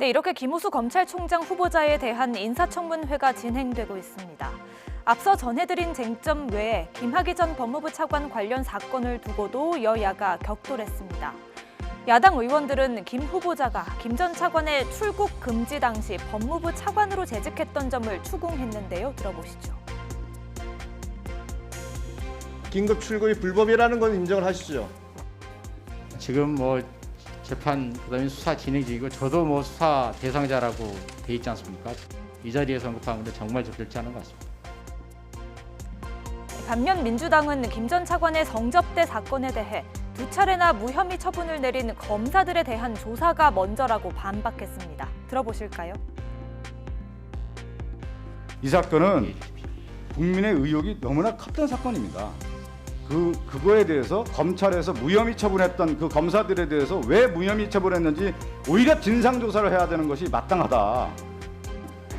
네, 이렇게 김우수 검찰총장 후보자에 대한 인사청문회가 진행되고 있습니다. 앞서 전해드린 쟁점 외에 김학의 전 법무부 차관 관련 사건을 두고도 여야가 격돌했습니다. 야당 의원들은 김 후보자가 김 전 차관의 출국 금지 당시 법무부 차관으로 재직했던 점을 추궁했는데요. 들어보시죠. 긴급 출국이 불법이라는 건 인정을 하시죠? 지금 재판 그다음에 수사 진행 중이고 저도 수사 대상자라고 돼 있지 않습니까? 이 자리에서 언급하는 건 정말 적절치 않은 것 같습니다. 반면 민주당은 김 전 차관의 성접대 사건에 대해 두 차례나 무혐의 처분을 내린 검사들에 대한 조사가 먼저라고 반박했습니다. 들어보실까요? 이 사건은 국민의 의혹이 너무나 컸던 사건입니다. 그거에 대해서 검찰에서 무혐의 처분했던 그 검사들에 대해서 왜 무혐의 처분했는지 오히려 진상 조사를 해야 되는 것이 마땅하다.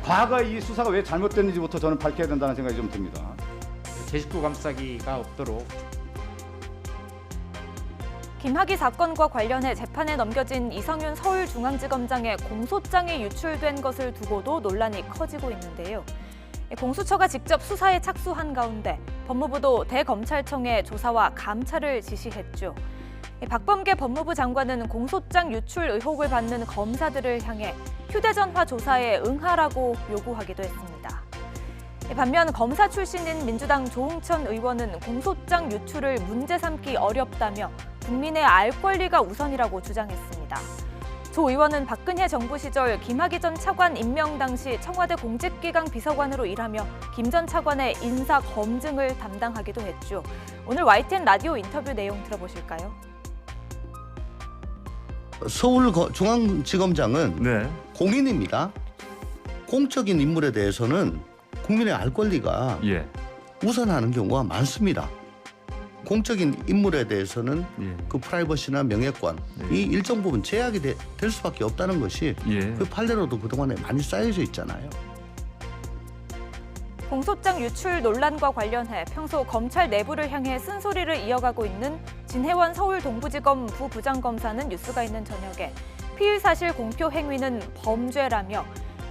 과거에 이 수사가 왜 잘못됐는지부터 저는 밝혀야 된다는 생각이 좀 듭니다. 제 식구 감싸기가 없도록. 김학의 사건과 관련해 재판에 넘겨진 이성윤 서울중앙지검장의 공소장이 유출된 것을 두고도 논란이 커지고 있는데요. 공수처가 직접 수사에 착수한 가운데 법무부도 대검찰청에 조사와 감찰을 지시했죠. 박범계 법무부 장관은 공소장 유출 의혹을 받는 검사들을 향해 휴대전화 조사에 응하라고 요구하기도 했습니다. 반면 검사 출신인 민주당 조응천 의원은 공소장 유출을 문제 삼기 어렵다며 국민의 알 권리가 우선이라고 주장했습니다. 조 의원은 박근혜 정부 시절 김학의 전 차관 임명 당시 청와대 공직기강 비서관으로 일하며 김 전 차관의 인사 검증을 담당하기도 했죠. 오늘 YTN 라디오 인터뷰 내용 들어보실까요? 서울중앙지검장은 공인입니다. 공적인 인물에 대해서는 국민의 알 권리가 우선하는 경우가 많습니다. 공적인 인물에 대해서는 그 프라이버시나 명예권이 일정 부분 제약이 될 수밖에 없다는 것이 그 판례로도 그동안에 많이 쌓여져 있잖아요. 공소장 유출 논란과 관련해 평소 검찰 내부를 향해 쓴소리를 이어가고 있는 진혜원 서울동부지검 부부장검사는 뉴스가 있는 저녁에 피의 사실 공표 행위는 범죄라며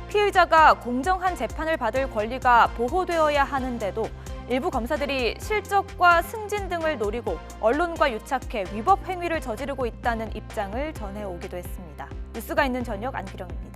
피의자가 공정한 재판을 받을 권리가 보호되어야 하는데도 일부 검사들이 실적과 승진 등을 노리고 언론과 유착해 위법 행위를 저지르고 있다는 입장을 전해오기도 했습니다. 뉴스가 있는 저녁 안기령입니다.